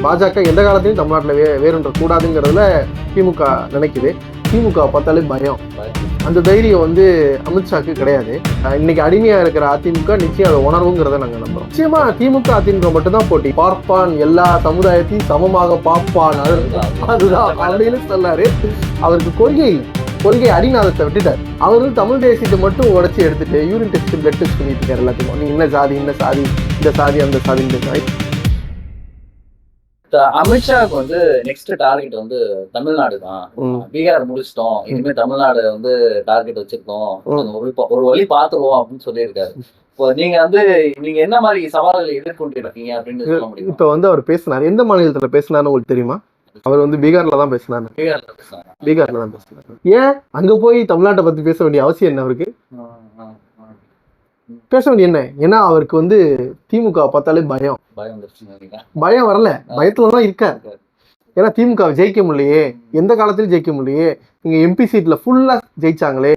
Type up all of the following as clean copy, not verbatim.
பாஜக எந்த காலத்தையும் தமிழ்நாட்டில் வேறுன்ற கூடாதுங்கிறதுல திமுக நினைக்குது. திமுக பார்த்தாலே பயம். அந்த தைரியம் வந்து அமித்ஷாக்கு கிடையாது. இன்னைக்கு அடிமையா இருக்கிற அதிமுக நிச்சயம் அதை உணர்வுங்கிறத நாங்கள் நம்புறோம். நிச்சயமா திமுக அதிமுக மட்டும்தான் போட்டி. பார்ப்பான், எல்லா சமுதாயத்தையும் சமமாக பார்ப்பான், அதுதான் அப்படின்னு சொன்னாரு. அவருக்கு கொள்கை அடிநாதத்தை விட்டுட்டார். அவரு தமிழ் தேசியத்தை மட்டும் உடச்சி எடுத்துட்டு யூரின் டெஸ்ட், பிளட் டெஸ்ட் பண்ணிட்டு இருக்காரு எல்லாத்துக்கும். நீ என்ன சாதி, இந்த சாதி அந்த சாதி. அமித்ஷாவுக்கு வந்து நெக்ஸ்ட் டார்கெட் வந்து தமிழ்நாடு தான். பீகார் முடிச்சிட்டோம், இனிமே தமிழ்நாடு வந்து டார்கெட் வச்சிருக்கோம், ஒரு வழி பாத்துருவோம் அப்படின்னு சொல்லியிருக்காரு. இப்போ நீங்க என்ன மாதிரி சவால்களை எதிர்கொண்டு இருக்கீங்க அப்படின்னு சொல்ல முடியும்? இப்ப வந்து அவர் பேசினார், எந்த மாநிலத்துல பேசினார்னு உங்களுக்கு தெரியுமா? அவர் வந்து பீகார்ல தான் பேசினாரு. ஏன் அங்க போய் தமிழ்நாட்டை பத்தி பேச வேண்டிய அவசியம் என்ன அவருக்கு? பேச வேண்டிய என்ன? ஏன்னா அவருக்கு வந்து திமுக பார்த்தாலே பயம் வரல, பயத்துலதான் இருக்காரு. ஏன்னா திமுக ஜெயிக்க முடியலையே, எந்த காலத்திலும் ஜெயிக்க முடியலையே. இங்க எம்பி சீட்ல ஃபுல்லா ஜெயிச்சாங்களே,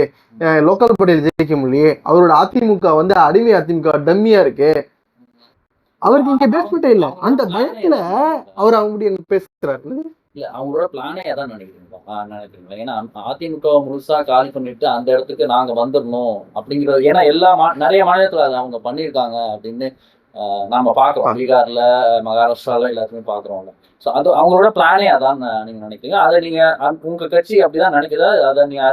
லோக்கல் பட்டியல் ஜெயிக்க முடியலையே. அவரோட அதிமுக வந்து அடிமை அதிமுக டம்மியா இருக்கு. அவருக்கு இங்க பேஸ்மெண்டே இல்ல. அந்த பயத்துல அவர் அவங்க பேசுறாரு. இல்ல, அவங்களோட பிளானே அதான் நினைக்கிறீங்களா? ஏன்னா அதிமுக முழுசா காலி பண்ணிட்டு அந்த இடத்துக்கு நாங்க வந்துடணும் அப்படிங்கிறது. ஏன்னா நிறைய மாநிலத்துல அதை அவங்க பண்ணியிருக்காங்க அப்படின்னு நாம பாக்குறோம். பீகார்ல, மகாராஷ்டிரால எல்லாருமே பாக்குறோம்ல. ஸோ அது அவங்களோட பிளானே அதான் நீங்க நினைக்கிறீங்க? அதை நீங்க உங்க கட்சி அப்படிதான் நினைக்கிறதா? அதை நீங்க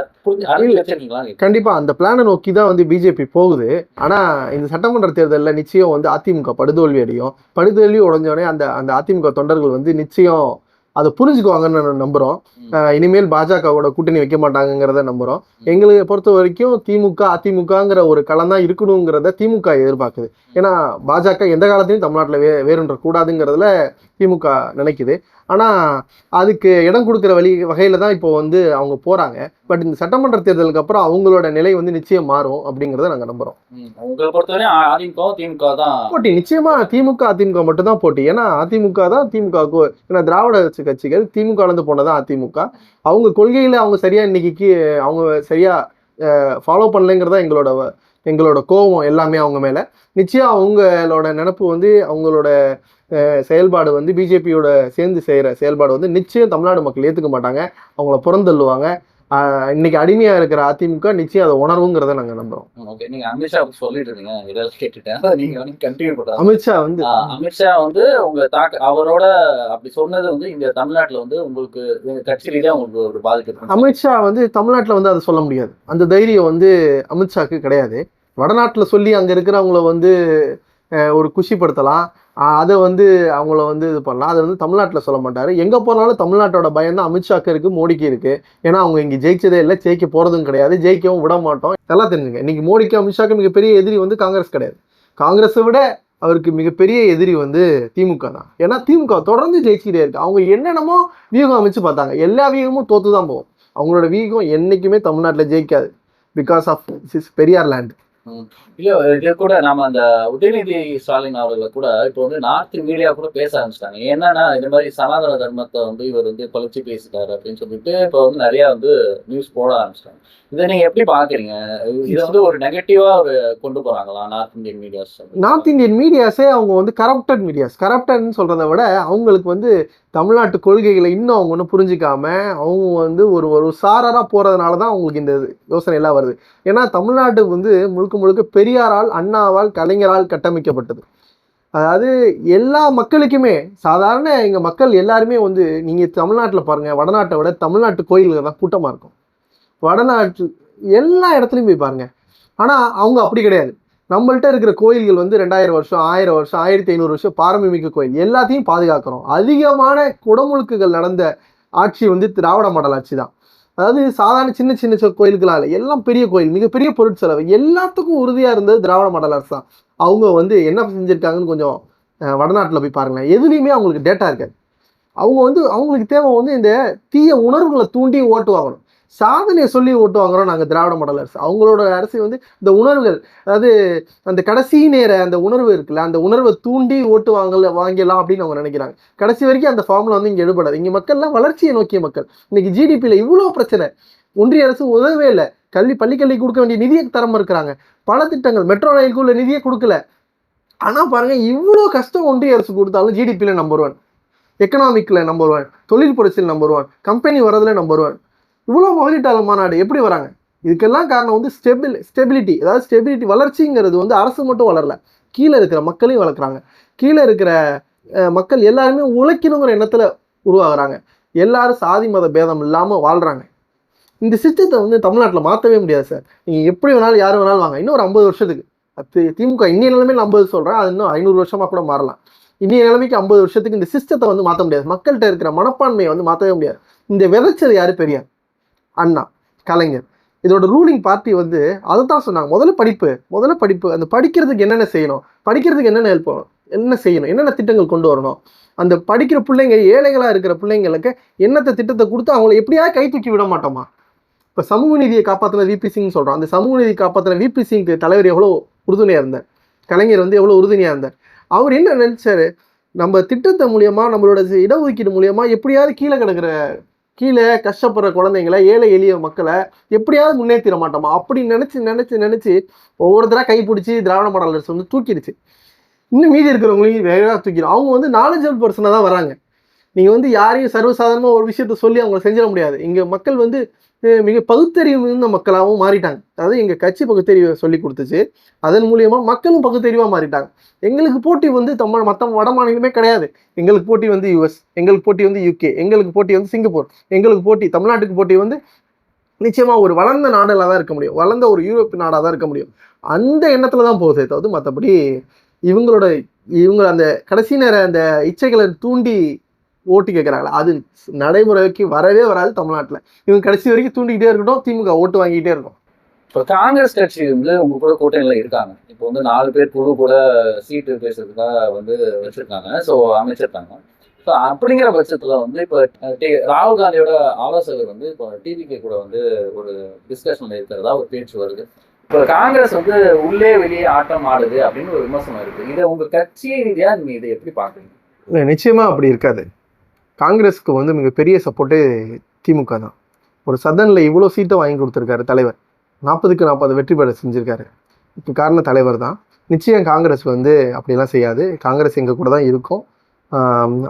வச்சிருக்கீங்களா? கண்டிப்பா அந்த பிளானை நோக்கி தான் வந்து பிஜேபி போகுது. ஆனா இந்த சட்டமன்ற தேர்தலில் நிச்சயம் வந்து அதிமுக படுதோல்வி அடையும். படுதோல்வி உடஞ்சோடனே அந்த அதிமுக தொண்டர்கள் வந்து நிச்சயம் அதை புரிஞ்சுக்குவாங்கன்னு நம்புறோம். இனிமேல் பாஜகவோட கூட்டணி வைக்க மாட்டாங்கிறத நம்புறோம். எங்களை பொறுத்த வரைக்கும் திமுக அதிமுகங்கிற ஒரு களம் தான் இருக்கணுங்கிறத திமுக எதிர்பார்க்குது. ஏன்னா பாஜக எந்த காலத்தையும் தமிழ்நாட்டில் வேறுன்ற கூடாதுங்கிறதுல திமுக நினைக்குது. ஆனா அதுக்கு இடம் கொடுக்குற வகையில தான் இப்போ வந்து அவங்க போறாங்க. பட் இந்த சட்டமன்ற தேர்தலுக்கு அப்புறம் அவங்களோட நிலை வந்து நிச்சயம் மாறும் அப்படிங்கிறத நாங்க நம்புறோம். உங்களை பொறுத்தவரை அதிமுக திமுக தான் போட்டி. நிச்சயமா திமுக அதிமுக மட்டும் தான் போட்டி. ஏன்னா அதிமுக தான் திமுக. ஏன்னா திராவிட கட்சிகள் திமுக இருந்து போனதான் அதிமுக. அவங்க கொள்கையில அவங்க சரியா இன்னைக்கு அவங்க சரியா ஃபாலோ பண்ணலைங்கிறதா எங்களோட கோபம் எல்லாமே அவங்க மேல. நிச்சயம் அவங்களோட நினப்பு வந்து அவங்களோட செயல்பாடு வந்து பிஜேபியோட சேர்ந்து செய்கிற செயல்பாடு வந்து நிச்சயம் தமிழ்நாடு மக்கள் ஏற்றுக்க மாட்டாங்க. அவங்கள புறந்தள்ளுவாங்க. இன்னைக்கு அடிமையா இருக்கிற அதிமுக நிச்சயம் அதை உணர்வுங்கிறத நாங்க நம்புறோம். நீங்க அமித்ஷா சொல்லிட்டு இருக்கீங்க, இதெல்லாம் கேட்டுட்டேன். நீங்க வந்து கண்டினியூ பண்ணுங்க. அமித்ஷா வந்து உங்க அவரோட அப்படி சொன்னது வந்து இங்க தமிழ்நாட்டுல வந்து உங்களுக்கு கட்சி ரீதியா உங்களுக்கு ஒரு பாதிப்பு. அமித்ஷா வந்து தமிழ்நாட்டுல வந்து அதை சொல்ல முடியாது. அந்த தைரியம் வந்து அமித்ஷாக்கு கிடையாது. வடநாட்டுல சொல்லி அங்க இருக்கிறவங்கள வந்து ஒரு குஷிப்படுத்தலாம், அதை வந்து அவங்கள வந்து இது பண்ணலாம். அதை வந்து தமிழ்நாட்டில் சொல்ல மாட்டாரு. எங்கே போனாலும் தமிழ்நாட்டோட பயம் தான் அமித்ஷாக்கு இருக்குது, மோடிக்கு இருக்குது. ஏன்னா அவங்க இங்கே ஜெயிச்சதே இல்லை, ஜெயிக்க போகிறதும் கிடையாது, ஜெயிக்கவும் விட மாட்டோம். எல்லாம் தெரிஞ்சுங்க. இன்னைக்கு மோடிக்கு அமித்ஷாக்கு மிகப்பெரிய எதிரி வந்து காங்கிரஸ் கிடையாது. காங்கிரஸை விட அவருக்கு மிகப்பெரிய எதிரி வந்து திமுக தான். ஏன்னா திமுக தொடர்ந்து ஜெயிச்சுக்கிட்டே இருக்கு. அவங்க என்னென்னமோ வியூகம் அமைச்சு பார்த்தாங்க, எல்லா வியூகமும் தோத்து தான் போகும். அவங்களோட வியூகம் என்றைக்குமே தமிழ்நாட்டில் ஜெயிக்காது. Because of Periyar land. இல்ல, இது கூட நாம அந்த உதயநிதி ஸ்டாலின் அவர்களை கூட இப்போ வந்து நார்த் மீடியா கூட பேச ஆரம்பிச்சிட்டாங்க. என்னன்னா இந்த மாதிரி சனாதன தர்மத்தை வந்து இவர் வந்து பழிச்சு பேசிட்டாரு அப்படின்னு சொல்லிட்டு இப்போ வந்து நிறைய வந்து நியூஸ் போட ஆரம்பிச்சிட்டாங்க. இதை நீங்க எப்படி பாக்குறீங்க? இதை வந்து ஒரு நெகட்டிவா ஒரு கொண்டு போறாங்களா north Indian medias? North Indian மீடியாஸே அவங்க வந்து கரப்டட் மீடியாஸ். கரப்டட்னு சொல்றதை விட அவங்களுக்கு வந்து தமிழ்நாட்டு கொள்கைகளை இன்னும் அவங்க ஒன்றும் புரிஞ்சிக்காம அவங்க வந்து ஒரு சாரராக போறதுனால தான் அவங்களுக்கு இந்த யோசனை எல்லாம் வருது. ஏன்னா தமிழ்நாடு வந்து முழுக்க பெரியாரால், அண்ணாவால், கலைஞரால் கட்டமைக்கப்பட்டது. அதாவது எல்லா மக்களுக்குமே, சாதாரண எங்க மக்கள் எல்லாருமே வந்து நீங்க தமிழ்நாட்டில் பாருங்க, வடநாட்டை விட தமிழ்நாட்டு கோயில்கள் தான் கூட்டமா இருக்கும். வடநாட்டு எல்லா இடத்துலையும் போய் பாருங்க. ஆனா அவங்க அப்படி கிடையாது. நம்மள்ட்ட இருக்கிற கோயில்கள் வந்து 2000 வருஷம், 1000 வருஷம், 1500 வருஷம் பாரம்பரியமிக்க கோயில் எல்லாத்தையும் பாதுகாக்கிறோம். அதிகமான குடமுழுக்குகள் நடந்த ஆட்சி வந்து திராவிட மாடல் ஆட்சி தான். அதாவது சாதாரண சின்ன கோயிலுக்கெல்லாம் இல்லை, எல்லாம் பெரிய கோயில், மிகப்பெரிய பொருட்செலவு, எல்லாத்துக்கும் உறுதியா இருந்தது திராவிட மாடல் அரசு தான். அவங்க வந்து என்ன செஞ்சிருக்காங்கன்னு கொஞ்சம் வடநாட்டில் போய் பாருங்களேன். எதுலையுமே அவங்களுக்கு டேட்டா இருக்காது. அவங்க வந்து அவங்களுக்கு தேவை வந்து இந்த தீய உணர்வுகளை தூண்டி ஓட்டு வாங்கணும். சாதனையை சொல்லி ஓட்டு வாங்குறோம் நாங்கள் திராவிட மாடல் அரசு. அவங்களோட அரசு வந்து இந்த உணர்வுகள், அதாவது அந்த கடைசி நேர அந்த உணர்வு இருக்குல்ல, அந்த உணர்வை தூண்டி ஓட்டு வாங்கிடலாம் அப்படின்னு அவங்க நினைக்கிறாங்க. கடைசி வரைக்கும் அந்த ஃபார்முலா வந்து இங்கே எடுபடாது. இங்கே மக்கள்லாம் வளர்ச்சியை நோக்கிய மக்கள். இன்னைக்கு ஜிடிபியில் இவ்வளோ பிரச்சனை, ஒன்றிய அரசு உதவவே இல்லை. பள்ளிக்கல்வி கொடுக்க வேண்டிய நிதியை தரமா இருக்கிறாங்க. பல திட்டங்கள், மெட்ரோ ரயிலுக்குள்ள நிதியை கொடுக்கல. ஆனால் பாருங்க, இவ்வளோ கஷ்டம் ஒன்றிய அரசு கொடுத்தாலும் ஜிடிபியில் நம்பர் 1. எக்கனாமிக்கில் நம்பர் 1, தொழில் புரட்சியில் நம்பர் 1, கம்பெனி வரதுல நம்பர் 1. இவ்வளோ முதலீட்டாளர் மாநாடு எப்படி வராங்க? இதுக்கெல்லாம் காரணம் வந்து ஸ்டெபிலிட்டி. அதாவது ஸ்டெபிலிட்டி, வளர்ச்சிங்கிறது வந்து அரசு மட்டும் வளரல, கீழே இருக்கிற மக்களையும் வளர்க்குறாங்க. கீழே இருக்கிற மக்கள் எல்லாருமே உழைக்கணுங்கிற எண்ணத்தில் உருவாகிறாங்க. எல்லாரும் சாதி மத பேதம் இல்லாமல் வாழ்கிறாங்க. இந்த சிஸ்டத்தை வந்து தமிழ்நாட்டில் மாற்றவே முடியாது சார். நீங்கள் எப்படி வேணாலும் யார் வேணாலும் வாங்க, இன்னும் ஒரு 50 வருஷத்துக்கு திமுக இன்னைய நிலைமையில் 50 சொல்கிறேன், அது இன்னும் 500 வருஷமாக கூட மாறலாம். இன்னைய நிலைமைக்கு 50 வருஷத்துக்கு இந்த சிஸ்டத்தை வந்து மாற்ற முடியாது. மக்கள்கிட்ட இருக்கிற மனப்பான்மையை வந்து மாற்றவே முடியாது. இந்த விதைச்சது யாரு? பெரியார், அண்ணா, கலைஞர். இதோட ரூலிங் பார்ட்டி வந்து அதை தான் சொன்னாங்க. முதல்ல படிப்பு. அந்த படிக்கிறதுக்கு என்னென்ன செய்யணும், படிக்கிறதுக்கு என்னென்ன ஹெல்ப் பண்ணணும், என்ன செய்யணும், என்னென்ன திட்டங்கள் கொண்டு வரணும், அந்த படிக்கிற பிள்ளைங்க, ஏழைகளாக இருக்கிற பிள்ளைங்களுக்கு என்னத்த திட்டத்தை கொடுத்து அவங்கள எப்படியாவது கை தூக்கி விட மாட்டோமா? இப்போ சமூக நீதியை காப்பாற்றின விபி சிங் சொல்கிறோம். அந்த சமூக நீதியை காப்பாற்றின விபி சிங்க்கு தலைவர் எவ்வளோ உறுதுணையாக இருந்தார், கலைஞர் வந்து எவ்வளோ உறுதுணையாக இருந்தார். அவர் என்ன நினைச்சாரு, நம்ம திட்டத்தை மூலியமா, நம்மளோட இடஒதுக்கீடு மூலியமா எப்படியாவது கீழே கஷ்டப்படுற குழந்தைங்களை, ஏழை எளிய மக்களை எப்படியாவது முன்னேற்றிட மாட்டோமா அப்படின்னு நினைச்சு ஒவ்வொருத்தராக கைப்பிடிச்சி திராவிட மாடல் அரசு வந்து தூக்கிடுச்சு. இன்னும் மீதி இருக்கிறவங்களையும் வேகமாக தூக்கிடும். அவங்க வந்து நாலேஜபிள் பர்சனாக தான் வராங்க. நீங்கள் வந்து யாரையும் சர்வசாதாரணமாக ஒரு விஷயத்த சொல்லி அவங்களை செஞ்சிட முடியாது. இங்கே மக்கள் வந்து மிக பகுத்தறிவு மிகுந்த மக்களாகவும் மாறிட்டாங்க. அதாவது எங்கள் கட்சி பகுத்தறிவை சொல்லி கொடுத்துச்சு, அதன் மூலியமாக மக்களும் பகுத்தறிவாக மாறிட்டாங்க. எங்களுக்கு போட்டி வந்து மற்ற வட மாநிலமே கிடையாது. எங்களுக்கு போட்டி வந்து யூஎஸ், எங்களுக்கு போட்டி வந்து யூகே, எங்களுக்கு போட்டி வந்து சிங்கப்பூர், எங்களுக்கு போட்டி தமிழ்நாட்டுக்கு போட்டி வந்து நிச்சயமாக ஒரு வளர்ந்த நாடுகளாக தான் இருக்க முடியும், வளர்ந்த ஒரு யூரோப்பிய நாடாக தான் இருக்க முடியும். அந்த எண்ணத்தில் தான் போகுதே தவிர்த்து மற்றபடி இவங்க அந்த கடைசி நேரம் அந்த இச்சைகளை தூண்டி ஓட்டு கேட்குறாங்களா, அது நடைமுறைக்கு வரவே வராது தமிழ்நாட்டில். இவங்க கடைசி வரைக்கும் தூண்டிக்கிட்டே இருக்கட்டும், திமுக ஓட்டு வாங்கிக்கிட்டே இருக்கும். இப்போ காங்கிரஸ் கட்சி வந்து உங்க கூட கூட்டணியில் இருக்காங்க. இப்போ வந்து 4 பேர் குழு கூட சீட்டு பேசுறதுக்காக வந்து வச்சிருக்காங்க, ஸோ அமைச்சிருக்காங்க. ஸோ அப்படிங்கிற பட்சத்தில் வந்து இப்போ ராகுல் காந்தியோட ஆலோசகர் வந்து இப்போ டிவிகே கூட வந்து ஒரு டிஸ்கஷன் இருக்கிறதா ஒரு பேச்சு வருது. இப்போ காங்கிரஸ் வந்து உள்ளே வெளியே ஆட்டம் ஆடுது அப்படின்னு ஒரு விமர்சனம் இருக்கு. இதை உங்க கட்சி ரீதியா நீங்க இதை எப்படி பாக்குறீங்க? நிச்சயமா அப்படி இருக்காது. காங்கிரஸுக்கு வந்து மிகப்பெரிய சப்போர்ட்டே திமுக தான். ஒரு சதனில் இவ்வளோ சீட்டை வாங்கி கொடுத்துருக்காரு தலைவர், 40க்கு 40 வெற்றி பெற செஞ்சுருக்காரு. இப்போ காரணம் தலைவர் தான். நிச்சயம் காங்கிரஸ் வந்து அப்படிலாம் செய்யாது. காங்கிரஸ் எங்கள் கூட தான் இருக்கும்.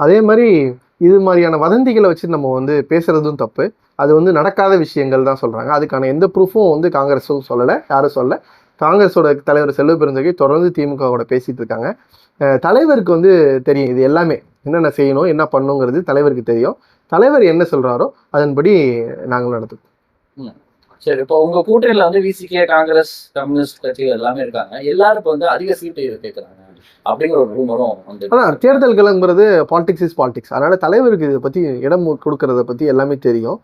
அதே மாதிரி இது மாதிரியான வதந்திகளை வச்சு நம்ம வந்து பேசுகிறதும் தப்பு. அது வந்து நடக்காத விஷயங்கள் தான் சொல்கிறாங்க. அதுக்கான எந்த ப்ரூஃபும் வந்து காங்கிரஸும் சொல்லலை, யாரும் சொல்ல. காங்கிரஸோட தலைவர் செல்வ பெருந்தகை தொடர்ந்து திமுகவோட பேசிகிட்டு இருக்காங்க. தலைவருக்கு வந்து தெரியும் இது எல்லாமே, என்னென்ன செய்யணும் என்ன பண்ணுங்கிறது தலைவருக்கு தெரியும். தலைவர் என்ன சொல்கிறாரோ அதன்படி நாங்கள் நடத்துவோம். சரி, இப்போ உங்க கூட்டணியில் வந்து விசிகே, காங்கிரஸ், கம்யூனிஸ்ட் கட்சிகள் எல்லாமே இருக்காங்க. எல்லாரும் இப்போ வந்து அதிக சீட்டு கேட்குறாங்க அப்படிங்கிற ஒரு ரூமரும் வந்து. ஆனால் தேர்தல்கள்ங்கிறது பாலிடிக்ஸ் இஸ் பாலிடிக்ஸ். அதனால தலைவருக்கு இதை பற்றி இடம் கொடுக்கறத பற்றி எல்லாமே தெரியும்.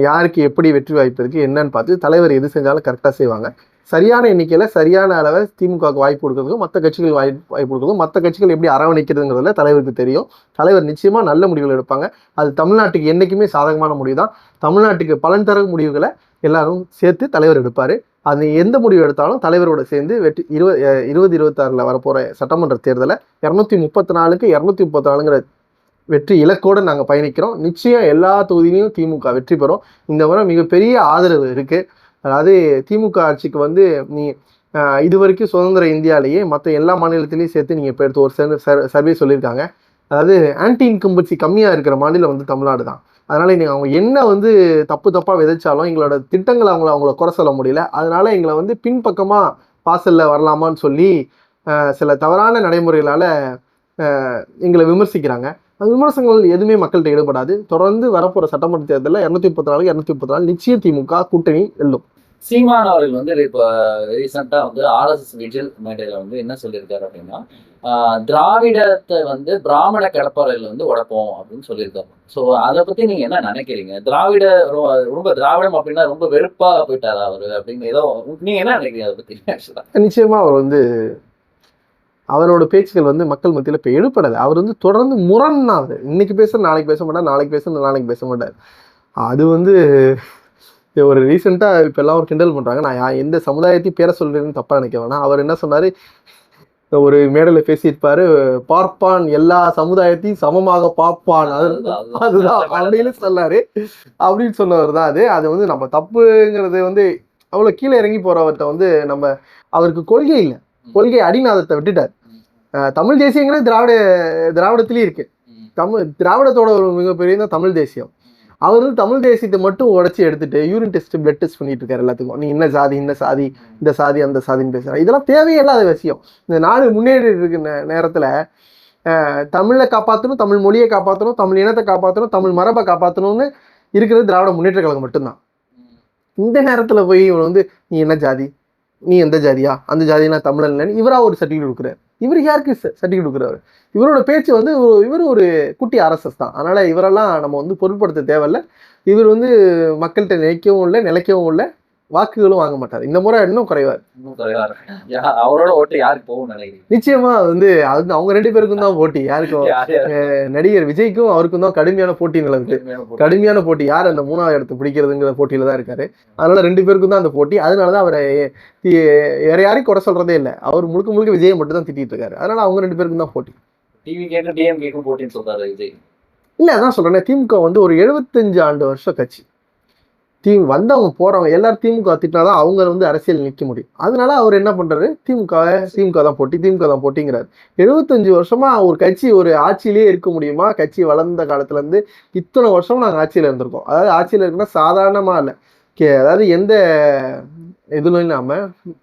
யாருக்கு எப்படி வெற்றி வாய்ப்பு இருக்குது என்னன்னு பார்த்து தலைவர் எது செஞ்சாலும் கரெக்டாக செய்வாங்க. சரியான எண்ணிக்கையில் சரியான அளவை திமுகவுக்கு வாய்ப்பு கொடுக்குறதுக்கும் மற்ற கட்சிகள் வாய்ப்பு கொடுக்குறதுக்கும் மற்ற கட்சிகள் எப்படி அரவணைக்கிறதுங்கிறதுல தலைவருக்கு தெரியும். தலைவர் நிச்சயமாக நல்ல முடிவுகள் எடுப்பாங்க. அது தமிழ்நாட்டுக்கு என்றைக்குமே சாதகமான முடிவு தான். தமிழ்நாட்டுக்கு பலன் தர முடிவுகளை எல்லாரும் சேர்த்து தலைவர் எடுப்பார். அது எந்த முடிவு எடுத்தாலும் தலைவரோட சேர்ந்து 2026 வரப்போகிற சட்டமன்ற தேர்தலை 234க்கு 234ங்கிற வெற்றி இலக்கோடு நாங்கள் பயணிக்கிறோம். நிச்சயம் எல்லா தொகுதியிலையும் திமுக வெற்றி பெறும். இந்த முறை மிகப்பெரிய ஆதரவு இருக்குது. அதாவது திமுக ஆட்சிக்கு வந்து இது வரைக்கும் சுதந்திர இந்தியாவிலேயே மற்ற எல்லா மாநிலத்திலையும் சேர்த்து நீங்கள் இப்போ எடுத்து ஒரு சர்வே சொல்லியிருக்காங்க. அதாவது ஆன்டி இன்கம்பன்சி கம்மியாக இருக்கிற மாநிலம் வந்து தமிழ்நாடு தான். அதனால் நீங்கள் அவங்க என்ன வந்து தப்பாக விதைச்சாலும் எங்களோட திட்டங்களை அவங்கள குறை சொல்ல முடியல. அதனால எங்களை வந்து பின்பக்கமாக வாசலில் வரலாமான்னு சொல்லி சில தவறான நடைமுறைகளால் எங்களை விமர்சிக்கிறாங்க. அந்த விமர்சனங்கள் எதுவுமே மக்கள்கிட்ட ஈடுபடாது. தொடர்ந்து வரப்போகிற சட்டமன்ற தேர்தலில் 234 நிச்சயம் திமுக கூட்டணி வெல்லும். சீமான் அவர்கள் வந்து இப்போ ரீசெண்டாக வந்து ஆர்எஸ்எஸ் விஜில் மேடையில் வந்து என்ன சொல்லியிருக்காரு அப்படின்னா, திராவிடத்தை வந்து பிராமண கடப்பாறையில் வந்து உடைப்போம் அப்படின்னு சொல்லியிருக்காரு. ஸோ அதை பற்றி நீங்கள் என்ன நினைக்கிறீங்க? ரொம்ப திராவிடம் அப்படின்னா ரொம்ப வெறுப்பாக போயிட்டாரா அவர் அப்படின்னு ஏதோ நீங்கள் என்ன நினைக்கிறீங்க அதை பற்றி? நிச்சயமாக அவர் வந்து அவரோட பேச்சுகள் வந்து மக்கள் மத்தியில் இப்போ எடுப்படாது. அவர் வந்து தொடர்ந்து முரண்னாரு. இன்னைக்கு பேச நாளைக்கு பேச மாட்டார், நாளைக்கு பேச மாட்டார். அது வந்து ஒரு ரீசெண்டாக இப்போ எல்லாம் ஒரு கிண்டல் பண்ணுறாங்க. நான் எந்த சமுதாயத்தையும் பேர சொல்கிறேன்னு தப்பாக நினைக்க வேணாம். அவர் என்ன சொன்னார், ஒரு மேடையில் பேசியிருப்பாரு, பார்ப்பான் எல்லா சமுதாயத்தையும் சமமாக பார்ப்பான், அதுதான் அப்படின்னு சொன்னார். அப்படின்னு சொன்னவர் தான் அது வந்து நம்ம தப்புங்கிறது வந்து அவ்வளோ கீழே இறங்கி போகிறவர்கிட்ட வந்து அவருக்கு கொள்கை இல்லை, கொள்கை அடிநாதத்தை விட்டுட்டார். தமிழ் தேசியங்கிறது திராவிடத்திலேயே இருக்கு. திராவிடத்தோட ஒரு மிகப்பெரிய தான் தமிழ் தேசியம். அவர் வந்து தமிழ் தேசியத்தை மட்டும் உடைச்சி எடுத்துட்டு யூரின் டெஸ்ட் பிளட் டெஸ்ட் பண்ணிட்டு இருக்காரு எல்லாத்துக்கும். நீ என்ன சாதி, இந்த சாதி, இந்த சாதி, அந்த சாதின்னு பேசுறாரு. இதெல்லாம் தேவையே இல்லாத விஷயம். இந்த நாடு முன்னேறி இருக்க நேரத்துல தமிழை காப்பாற்றணும், தமிழ் மொழியை காப்பாற்றணும், தமிழ் இனத்தை காப்பாற்றணும், தமிழ் மரபை காப்பாற்றணும்னு இருக்கிறது திராவிட முன்னேற்ற கழகம் மட்டும்தான். இந்த நேரத்துல போய் இவன் வந்து நீ என்ன ஜாதி, நீ எந்த ஜாதியா, அந்த ஜாதினா தமிழன் இல்லைன்னு இவரா ஒரு சர்டிஃபிகேட் கொடுக்குறாரு. இவர் யாருக்கு சர்டிஃபிகேட் கொடுக்குறாரு? இவரோட பேச்சு வந்து இவர் ஒரு குட்டி RSS தான். அதனால இவரெல்லாம் நம்ம வந்து பொருட்படுத்த தேவையில்லை. இவர் வந்து மக்கள்கிட்ட நிலைக்கவும் இல்லை, நிலைக்கவும் இல்லை, வாக்குகளும் வாங்க மாட்டார். இந்த முறை இன்னும் குறைவார். அவரோட ஓட்டு யாருக்கு போகும் நினைக்கிறீங்க? நிச்சயமா வந்து அது அவங்க 2 பேருக்கும் தான் போட்டி. யாருக்கும்? நடிகர் விஜய்க்கும் அவருக்கும் தான் கடுமையான போட்டி நிலவுக்கு. கடுமையான போட்டி. யார் அந்த 3வது இடத்தை பிடிக்கிறதுங்கிற போட்டியில தான் இருக்காரு. அதனால 2 பேருக்கும் தான் அந்த போட்டி. அதனாலதான் அவரை வேற யாரையும் குறை சொல்றதே இல்லை. அவர் முழுக்க முழுக்க விஜயை மட்டும் தான் திட்டிட்டு இருக்காரு. அதனால அவங்க 2 பேருக்கும் தான் போட்டி. டிவிகேக்கும் டிஎம்கேக்கும் போட்டின்னு சொல்றாரு விஜய். இல்ல, அதான் சொல்றேன். திமுக வந்து ஒரு 75 ஆண்டு வருஷ கட்சி. வந்தவங்க போறவங்க எல்லாரும் திமுக திட்டினாதான் அவங்க வந்து அரசியல் நிற்க முடியும். அதனால அவர் என்ன பண்றாரு? திமுக தான் போட்டி, திமுக தான் போட்டிங்கிறாரு. 75 வருஷமா ஒரு கட்சி ஒரு ஆட்சியிலேயே இருக்க முடியுமா? கட்சி வளர்ந்த காலத்துல இருந்து இத்தனை வருஷம் நாங்கள் ஆட்சியில இருந்திருக்கோம். அதாவது ஆட்சியில இருக்குன்னா சாதாரணமா இல்லை, அதாவது எந்த இதுலும் இல்லாம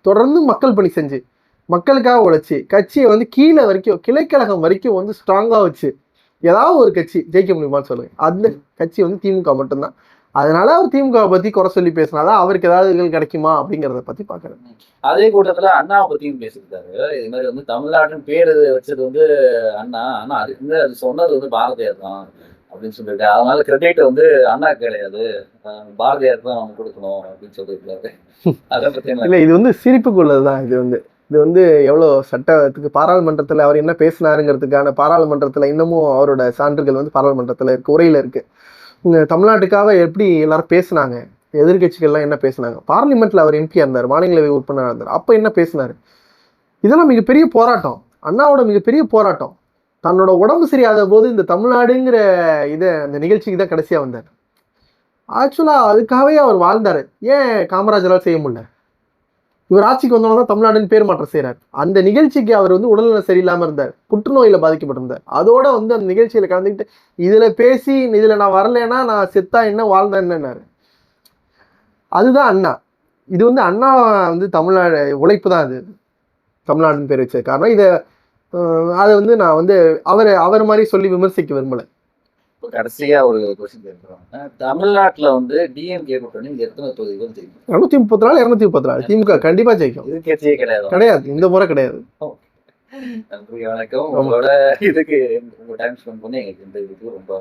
தொடர்ந்து மக்கள் பணி செஞ்சு மக்களுக்காக உழைச்சி கட்சியை வந்து கீழே வரைக்கும் கிளைக்கழகம் வரைக்கும் வந்து ஸ்ட்ராங்கா வச்சு ஏதாவது ஒரு கட்சி ஜெயிக்க முடியுமான்னு சொல்லுங்க. அந்த கட்சி வந்து திமுக மட்டும்தான். அதனால அவர் திமுக பத்தி குறை சொல்லி பேசினாதான் அவருக்கு ஏதாவது கிடைக்குமா அப்படிங்கிறத பத்தி பாக்குறேன். அதே கூட்டத்துல அண்ணாவை பத்தியும் பேசியிருக்காரு. இது மாதிரி வந்து தமிழ்நாட்டின் பேரு வச்சது வந்து அண்ணா, ஆனா அதுக்கு வந்து அது சொன்னது வந்து பாரதியார் தான் அப்படின்னு சொல்லிட்டு, அதனால கிரெடிட் வந்து அண்ணா கிடையாது, பாரதியார் தான் அவங்க கொடுக்கணும் அப்படின்னு சொல்லியிருக்காரு. அதை பத்தி இல்ல, இது வந்து சிரிப்புக்குள்ளதுதான். இது வந்து எவ்வளவு சட்டத்துக்கு பாராளுமன்றத்துல அவர் என்ன பேசினாருங்கிறதுக்கான பாராளுமன்றத்துல இன்னமும் அவரோட சான்றுகள் வந்து பாராளுமன்றத்துல இருக்கு, உரையில இருக்கு. தமிழ்நாட்டுக்காக எப்படி எல்லாரும் பேசினாங்க, எதிர்கட்சிகள்லாம் என்ன பேசினாங்க, பார்லிமெண்ட்ல அவர் எம்பியா இருந்தார், மாநிலங்களவை உறுப்பினராக இருந்தார், அப்ப என்ன பேசினாரு, இதெல்லாம் மிகப்பெரிய போராட்டம். அண்ணாவோட மிகப்பெரிய போராட்டம். தன்னோட உடம்பு சரியாத போது இந்த தமிழ்நாடுங்கிற அந்த நிகழ்ச்சிக்கு தான் கடைசியா வந்தார். ஆக்சுவலா அதுக்காகவே அவர் வாழ்ந்தாரு. ஏன் காமராஜரால் செய்ய முடியல? இவர் ஆட்சிக்கு வந்தவங்க தான் தமிழ்நாடுன்னு பேர் மாற்றம் செய்யறாரு. அந்த நிகழ்ச்சிக்கு அவர் வந்து உடல்நலம் சரியில்லாம இருந்தார், புற்றுநோயில பாதிக்கப்பட்டிருந்தார். அதோட வந்து அந்த நிகழ்ச்சியில கலந்துக்கிட்டு இதுல பேசி இதுல நான் வரலன்னா நான் செத்தா என்ன வாழ்ந்தேன்னாரு. அதுதான் அண்ணா. இது வந்து அண்ணா வந்து தமிழ்நாடு உழைப்பு தான். அது தமிழ்நாடுன்னு பேர் வச்ச காரணம். அதை வந்து நான் வந்து அவர் மாதிரி சொல்லி விமர்சிக்க விரும்பல. கடைசியா ஒரு கொஸ்டின் கேட்கிறோம். தமிழ்நாட்டுல வந்து டிஎம்கே கூட்டணி எத்தனை தொகுதிகள் ஜெயிக்கும்? 234 234. திமுக கண்டிப்பா ஜெயிக்கும். இது கட்சியே கிடையாது, இந்த முறை கிடையாது. நன்றி, வணக்கம். உங்களோட இதுக்கு உங்க டைம் ஸ்பெண்ட் பண்ணி எங்களுக்கு இந்த இதுக்கு ரொம்ப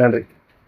நன்றி.